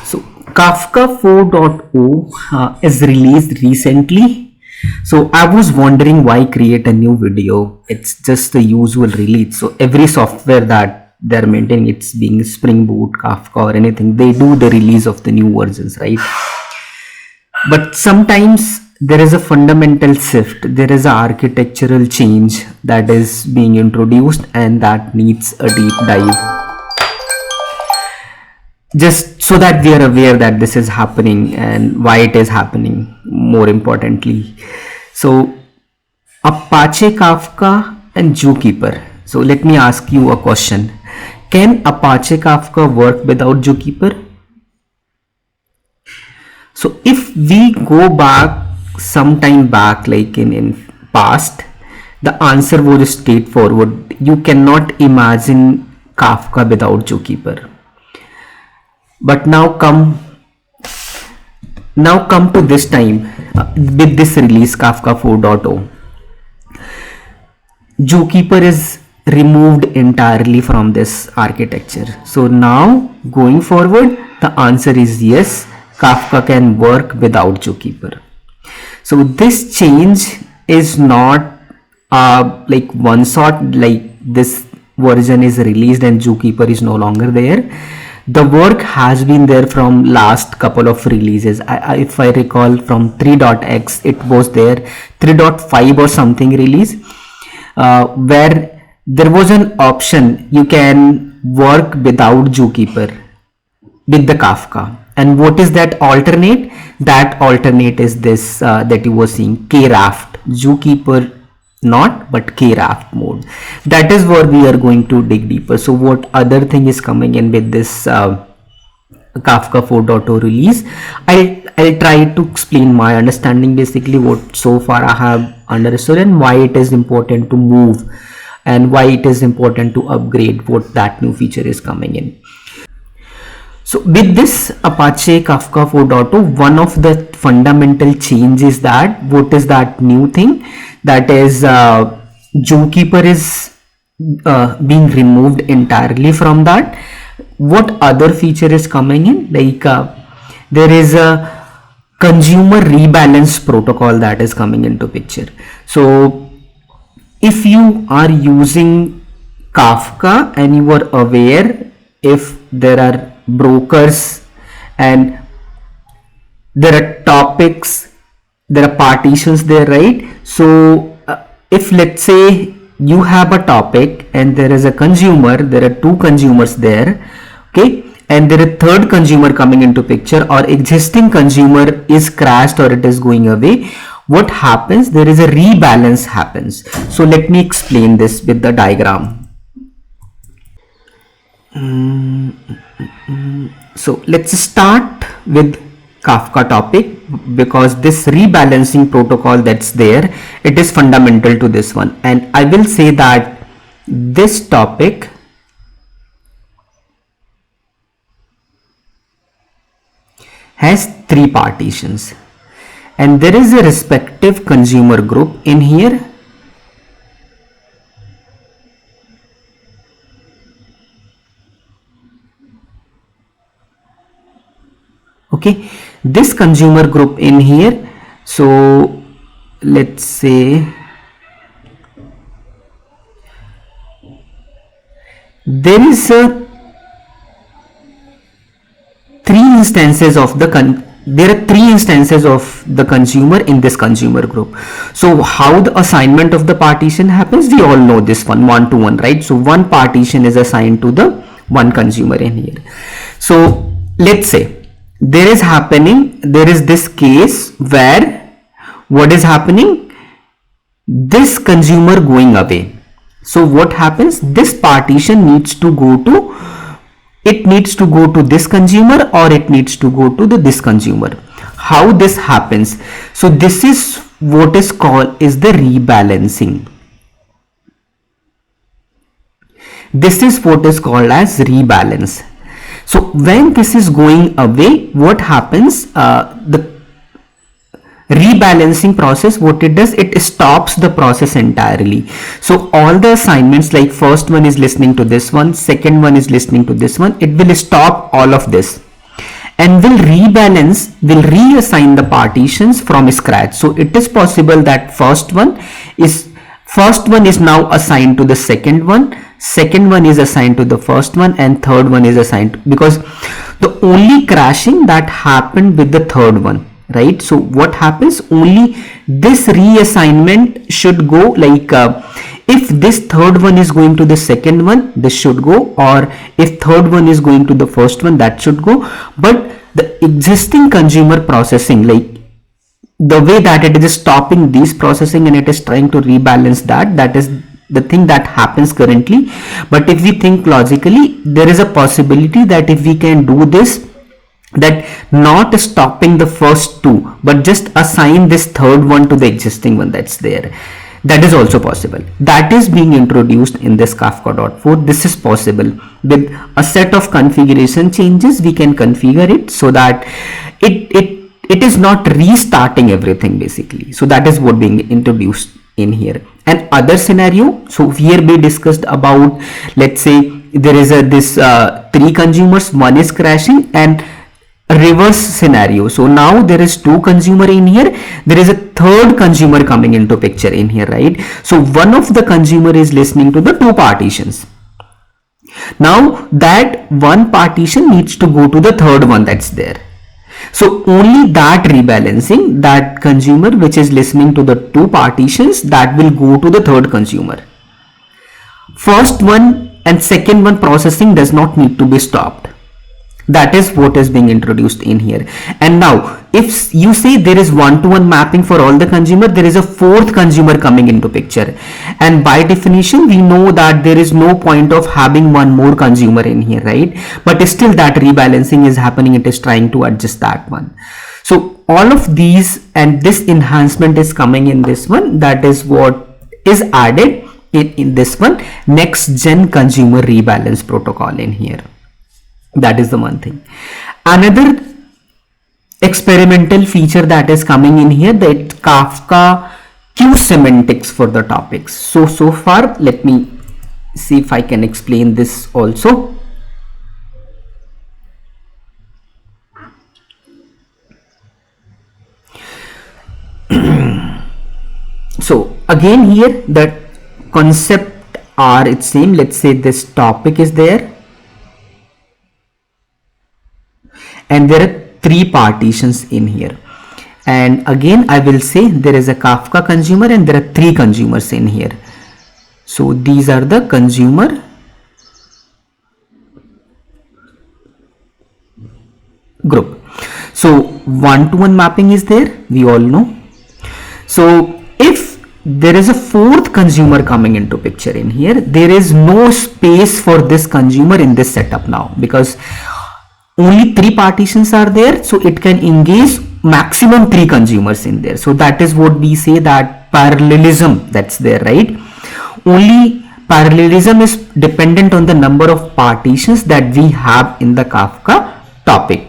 So Kafka 4.0 is released recently. So I was wondering why create a new video. It's just the usual release. So every software that they're maintaining, it's being Spring Boot, Kafka or anything, they do the release of the new versions, right? But sometimes there is a fundamental shift. There is an architectural change that is being introduced and that needs a deep dive, just so that we are aware that this is happening and why it is happening, more importantly. So Apache Kafka and Zookeeper. So let me ask you a question. Can Apache Kafka work without Zookeeper? So if we go back some time back, like in past, the answer was straightforward. You cannot imagine Kafka without Zookeeper. But now come to this time, with this release Kafka 4.0, Zookeeper is removed entirely from this architecture. So now going forward, the answer is yes, Kafka can work without Zookeeper. So this change is not like one shot, like this version is released and Zookeeper is no longer there. The work has been there from last couple of releases. If I recall, from 3.x it was there, 3.5 or something release, where there was an option you can work without Zookeeper with the Kafka. And what is that alternate? That alternate is this that you were seeing, Kraft. Zookeeper not, but Raft mode. That is where we are going to dig deeper. So what other thing is coming in with this Kafka 4.0 release? I'll try to explain my understanding, basically what so far I have understood and why it is important to move and why it is important to upgrade, what that new feature is coming in. So with this Apache Kafka 4.0, one of the fundamental changes that, what is that new thing? That is Zookeeper is being removed entirely from that. What other feature is coming in? Like there is a consumer rebalance protocol that is coming into picture. So if you are using Kafka and you are aware if there are brokers and there are topics, there are partitions there, right? So if let's say you have a topic and there is a consumer, there are two consumers there, okay, and there is a third consumer coming into picture, or existing consumer is crashed or it is going away, what happens? There is a rebalance happens. So let me explain this with the diagram. So let's start with Kafka topic, because this rebalancing protocol that's there, it is fundamental to this one. And I will say that this topic has three partitions and there is a respective consumer group in here. Okay, this consumer group in here. So let's say there is three instances of the there are three instances of the consumer in this consumer group. So how the assignment of the partition happens, we all know this one to one, right? So one partition is assigned to the one consumer in here. So let's say there is this case where what is happening, this consumer going away. So what happens, this partition needs to go to, it needs to go to this consumer or it needs to go to this consumer. How this happens? So this is what is called is the rebalancing. This is what is called as rebalance. So when this is going away, what happens? The rebalancing process, what it does, it stops the process entirely. So all the assignments, like first one is listening to this one, second one is listening to this one, it will stop all of this and will reassign the partitions from scratch. So it is possible that first one is now assigned to the second one is assigned to the first one, and third one is assigned, because the only crashing that happened with the third one, right? So what happens, only this reassignment should go, like if this third one is going to the second one, this should go, or if third one is going to the first one, that should go. But the existing consumer processing, like the way that it is stopping these processing and it is trying to rebalance that is the thing that happens currently. But if we think logically, there is a possibility that if we can do this, that not stopping the first two but just assign this third one to the existing one that's there, that is also possible. That is being introduced in this Kafka.4. This is possible. With a set of configuration changes, we can configure it so that it is not restarting everything basically. So that is what being introduced in here. And other scenario, so here we discussed about, let's say there is this three consumers, one is crashing, and reverse scenario. So now there is two consumer in here, there is a third consumer coming into picture in here, right? So one of the consumer is listening to the two partitions. Now that one partition needs to go to the third one that's there. So only that rebalancing, that consumer which is listening to the two partitions, that will go to the third consumer. First one and second one processing does not need to be stopped. That is what is being introduced in here. And now if you say there is one-to-one mapping for all the consumer, there is a fourth consumer coming into picture, and by definition we know that there is no point of having one more consumer in here, right? But still that rebalancing is happening, it is trying to adjust that one. So all of these and this enhancement is coming in this one, that is what is added in this one, next gen consumer rebalance protocol in here. That is the one thing. Another experimental feature that is coming in here, that Kafka queue semantics for the topics. So far, let me see if I can explain this also. So again here the concept are its same. Let's say this topic is there, and there are three partitions in here, and again I will say there is a Kafka consumer and there are three consumers in here. So these are the consumer group. So one-to-one mapping is there, we all know. So if there is a fourth consumer coming into picture in here, there is no space for this consumer in this setup now, because only three partitions are there, so it can engage maximum three consumers in there. So that is what we say, that parallelism that's there, right? Only parallelism is dependent on the number of partitions that we have in the Kafka topic,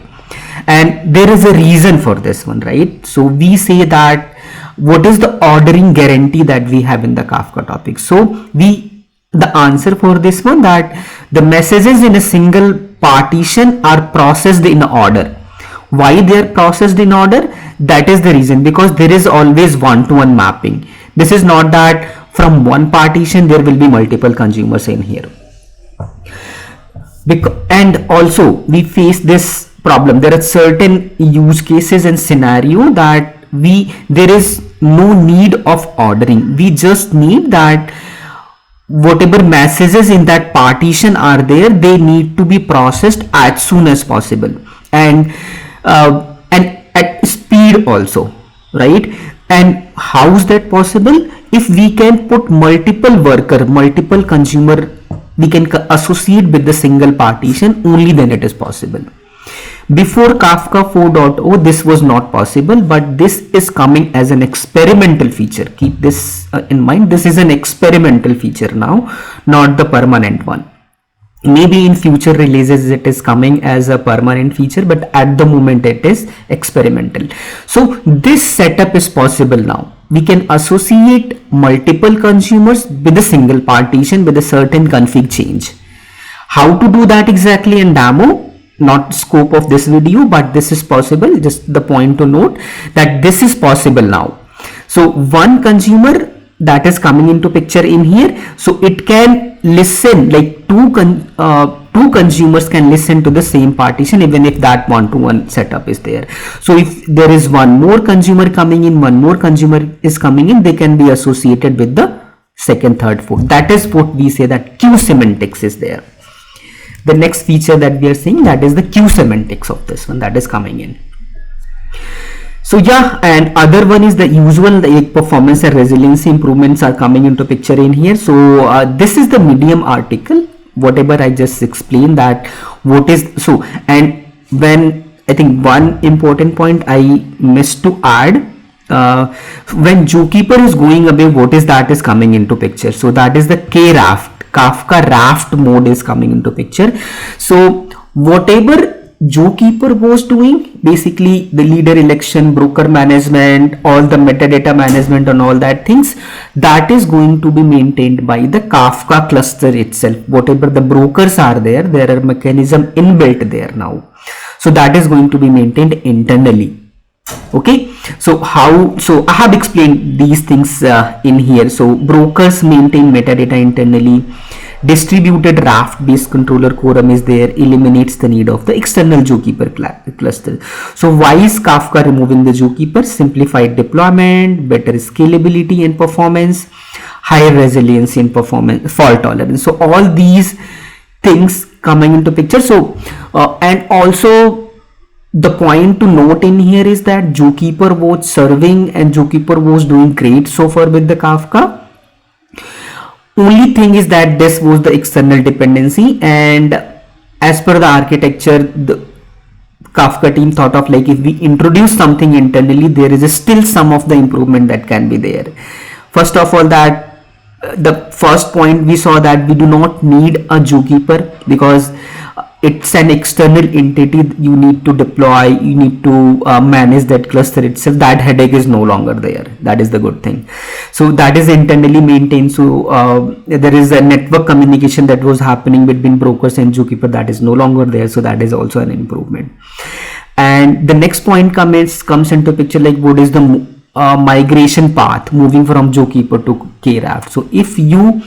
and there is a reason for this one, right? So we say that what is the ordering guarantee that we have in the Kafka topic. So the answer for this one, that the messages in a single partition are processed in order. Why they are processed in order? That is the reason, because there is always one-to-one mapping. This is not that from one partition there will be multiple consumers in here. And also we face this problem. There are certain use cases and scenario that there is no need of ordering. We just need that whatever messages in that partition are there, they need to be processed as soon as possible, and at speed also, right? And how is that possible? If we can put multiple worker, multiple consumer, we can associate with the single partition, only then it is possible. Before Kafka 4.0, this was not possible, but this is coming as an experimental feature. Keep this in mind. This is an experimental feature now, not the permanent one. Maybe in future releases it is coming as a permanent feature, but at the moment it is experimental. So this setup is possible now. We can associate multiple consumers with a single partition with a certain config change. How to do that exactly in demo? not scope of this video, but this is possible. Just the point to note that this is possible now. So one consumer that is coming into picture in here, so it can listen, like two consumers can listen to the same partition even if that one-to-one setup is there. So if there is one more consumer coming in, one more consumer is coming in, they can be associated with the second, third, fourth. That is what we say that queue semantics is there. The next feature that we are seeing, that is the queue semantics of this one that is coming in. So yeah, and other one is the usual performance and resiliency improvements are coming into picture in here. So this is the Medium article, whatever I just explained, that what is so. And when I think one important point I missed to add, when Zookeeper is going away, what is that is coming into picture? So that is the Kafka Raft mode is coming into picture. So whatever Zookeeper was doing, basically the leader election, broker management, all the metadata management and all that things, that is going to be maintained by the Kafka cluster itself. Whatever the brokers are there, there are mechanism inbuilt there now. So that is going to be maintained internally. Okay, so I have explained these things in here. So brokers maintain metadata internally. Distributed Raft based controller quorum is there, eliminates the need of the external Zookeeper cluster. So why is Kafka removing the Zookeeper? Simplified deployment, better scalability and performance, higher resiliency and performance, fault tolerance. So all these things coming into picture. So and also the point to note in here is that Zookeeper was serving and Zookeeper was doing great so far with the Kafka. Only thing is that this was the external dependency, and as per the architecture, the Kafka team thought of like, if we introduce something internally, there is still some of the improvement that can be there. First of all, that the first point we saw that we do not need a Zookeeper because it's an external entity you need to deploy, you need to manage that cluster itself. That headache is no longer there. That is the good thing. So that is internally maintained. So there is a network communication that was happening between brokers and Zookeeper, that is no longer there. So that is also an improvement. And the next point comes into picture, like what is the migration path moving from Zookeeper to Kraft. So if you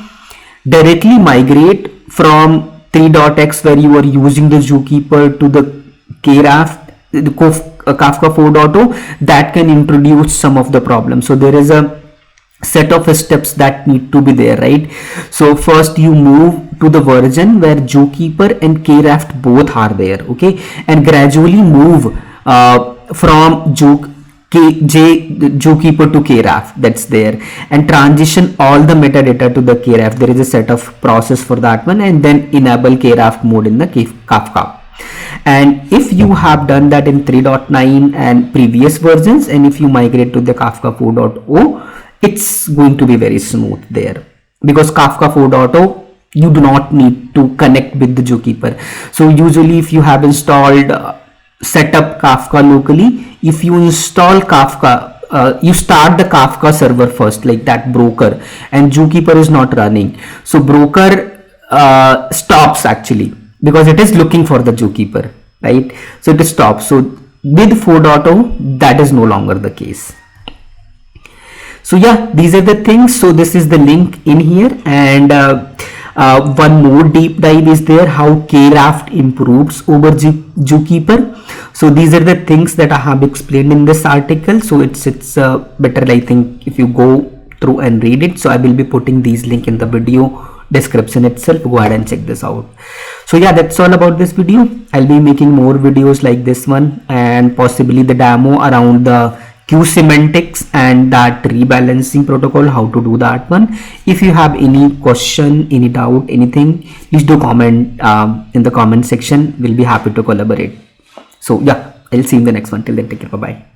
directly migrate from 3.x where you are using the Zookeeper to the Kraft, the Kafka 4.0, that can introduce some of the problems. So there is a set of steps that need to be there, right? So first you move to the version where Zookeeper and Kraft both are there, okay, and gradually move from Zookeeper to Kraft, that's there, and transition all the metadata to the Kraft. There is a set of process for that one, and then enable Kraft mode in the Kafka. And if you have done that in 3.9 and previous versions, and if you migrate to the Kafka 4.0, it's going to be very smooth there, because Kafka 4.0 you do not need to connect with the Zookeeper. So usually if you have installed set up Kafka locally, if you install Kafka, you start the Kafka server first, like that broker, and Zookeeper is not running. So broker stops actually, because it is looking for the Zookeeper, right? So it stops. So with 4.0, that is no longer the case. So yeah, these are the things. So this is the link in here, and one more deep dive is there, how Kraft improves over Zookeeper. So these are the things that I have explained in this article. So it's better, I think, if you go through and read it. So I will be putting these link in the video description itself. Go ahead and check this out. So yeah, that's all about this video. I'll be making more videos like this one, and possibly the demo around the queue semantics and that rebalancing protocol, how to do that one. If you have any question, any doubt, anything, please do comment in the comment section. We'll be happy to collaborate. So yeah, I'll see you in the next one. Till then, take care. Bye bye.